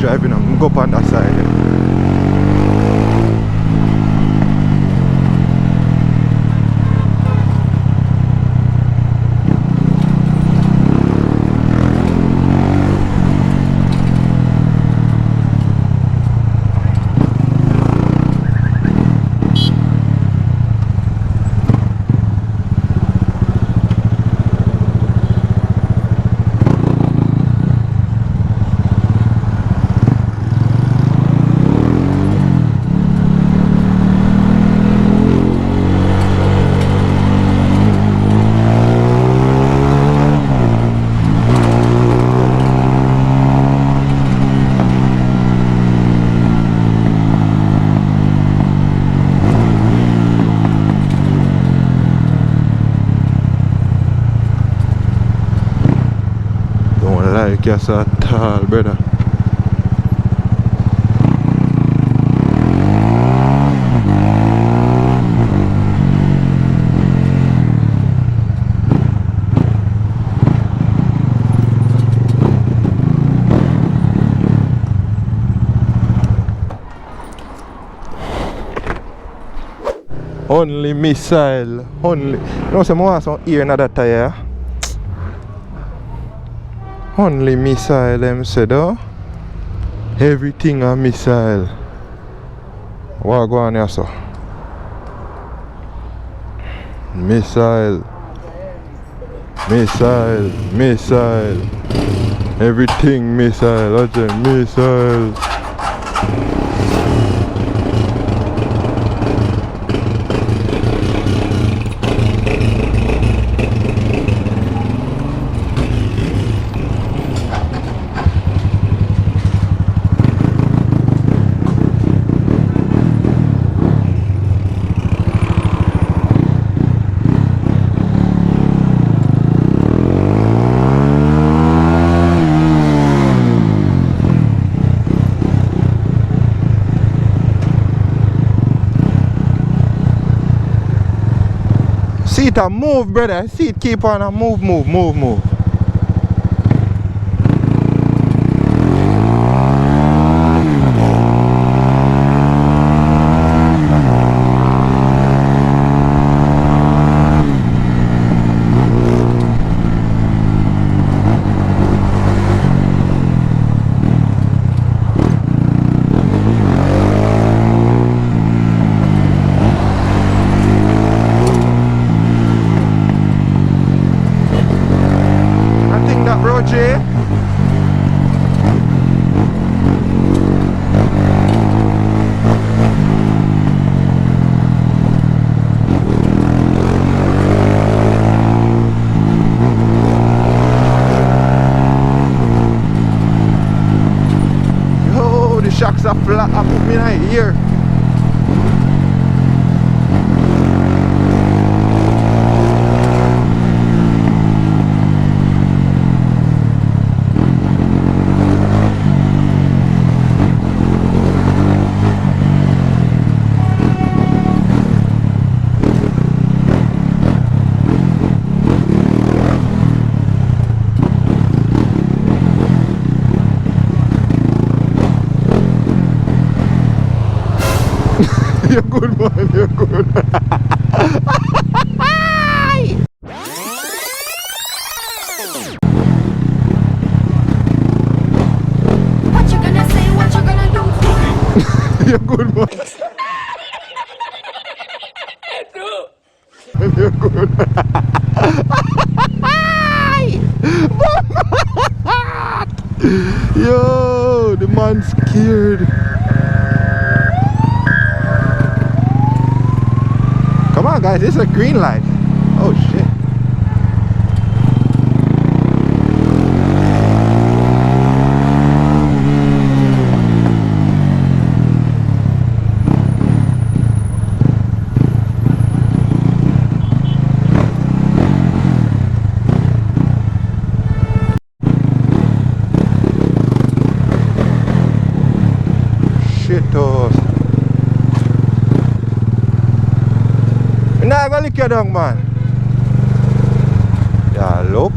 driving and go up on that side. Like us at all, brother. Only missile, only. You know, some more some ear in that tire. Only missile, them said, though. Everything a missile. What go on here, sir? Missile. Missile. Missile. Everything missile. Roger, missile. See it a move, brother. See it keep on a move. Shocks are flat up in my ear. You're good, man, you're good. What you gonna say, what you gonna do? You're good, man. You're good. Yo, the man's scared. Come on, guys, it's a green light. Oh shit. Shitos. Nah, balik ka dong, man. Ya, look.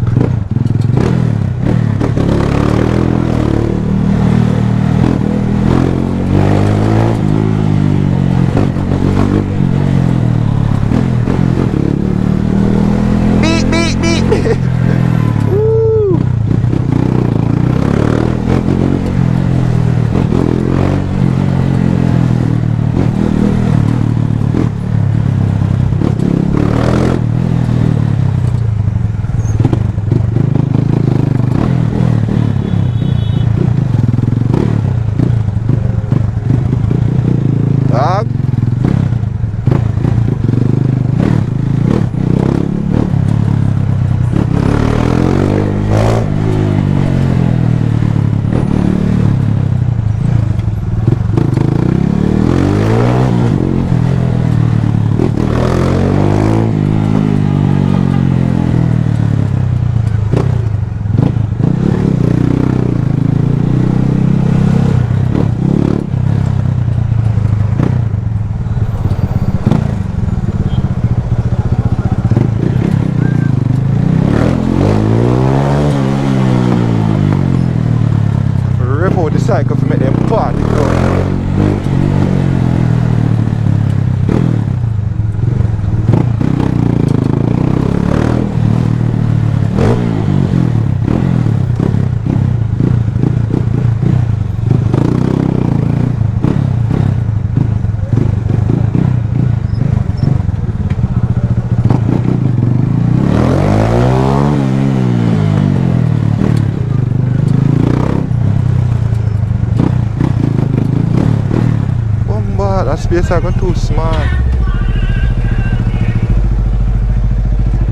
That space I got too small.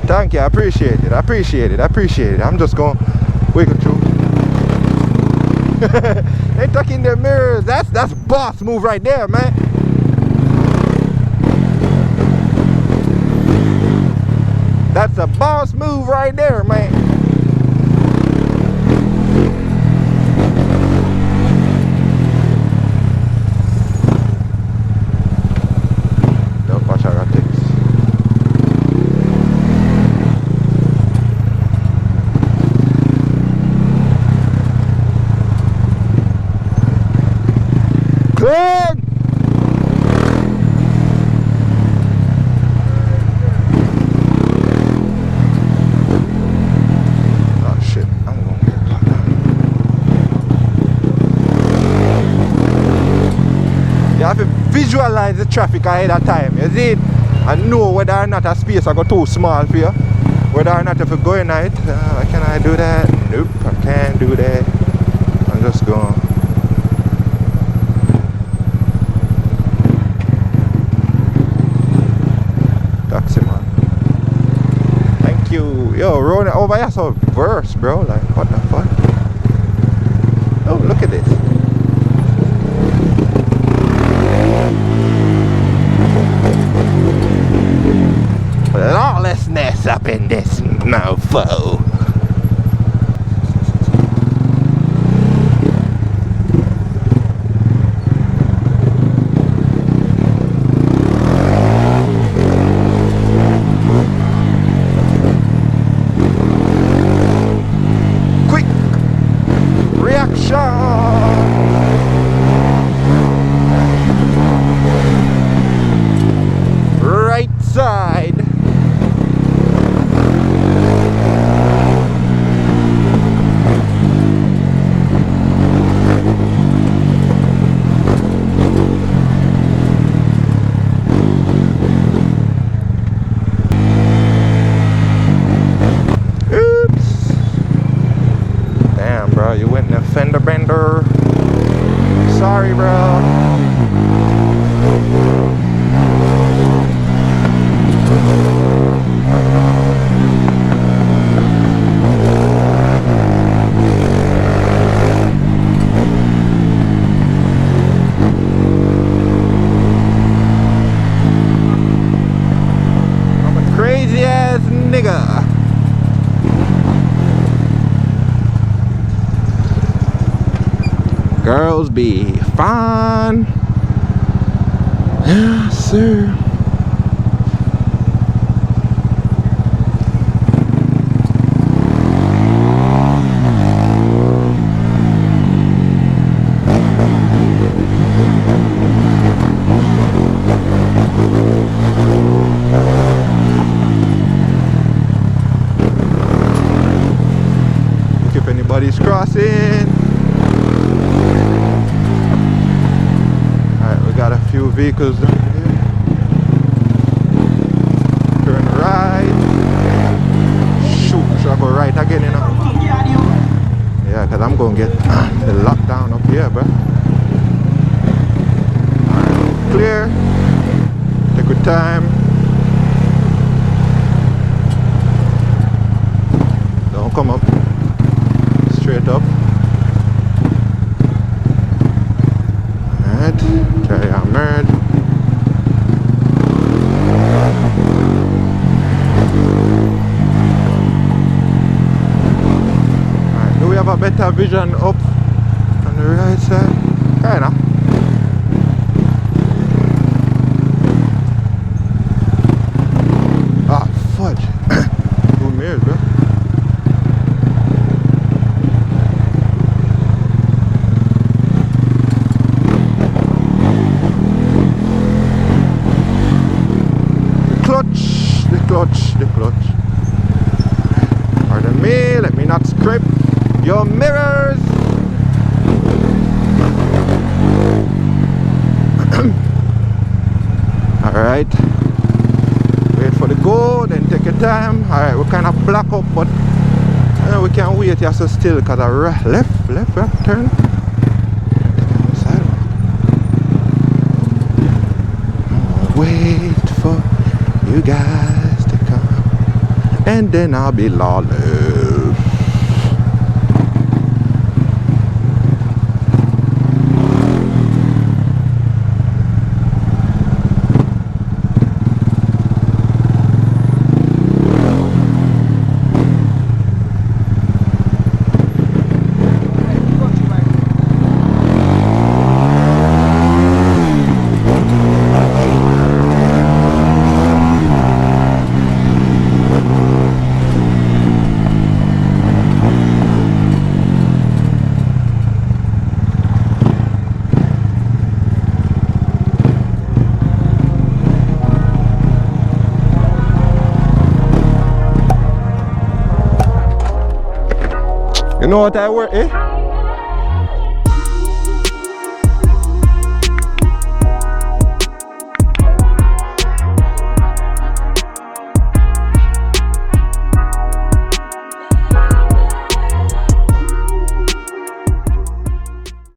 Thank you, I appreciate it. I appreciate it. I appreciate it. I'm just gonna wiggle through. They tucking their mirrors. That's boss move right there, man. That's a boss move right there, man. Don't watch our optics. Clean! Oh shit, I'm gonna get caught down. You have to visualize the traffic ahead of time, you see it? And know whether or not a space I got too small for you. Whether or not if you go in it, can I do that? Nope, I can't do that. I'm just going. Taxi man. Thank you. Yo, rolling over here so verse, bro. Like, what the fuck? Oh, look at this. Lawlessness up in this mofo. Quick reaction. Right side. You went in a fender bender. Sorry, bro. I'm a crazy ass nigga. Girls be fine. Yes, sir. Look if anybody's crossing. Got a few vehicles down here. Turn right. Shoot, should I go right again, you know? Yeah, because I'm going to get the lockdown up here, bro. Alright, clear. Take your time. Don't come up. Straight up. Carry our merge. Alright, do we have a better vision up on the right side? Kinda. Ah, fudge. 2 mirrors, bro. The clutch. Pardon me, let me not scrape your mirrors. Alright. Wait for the go, then take your time. Alright, we kind of black up, but we can't wait here so still because I left turn. you guys to come, and then I'll be lawless. You know what I work, eh?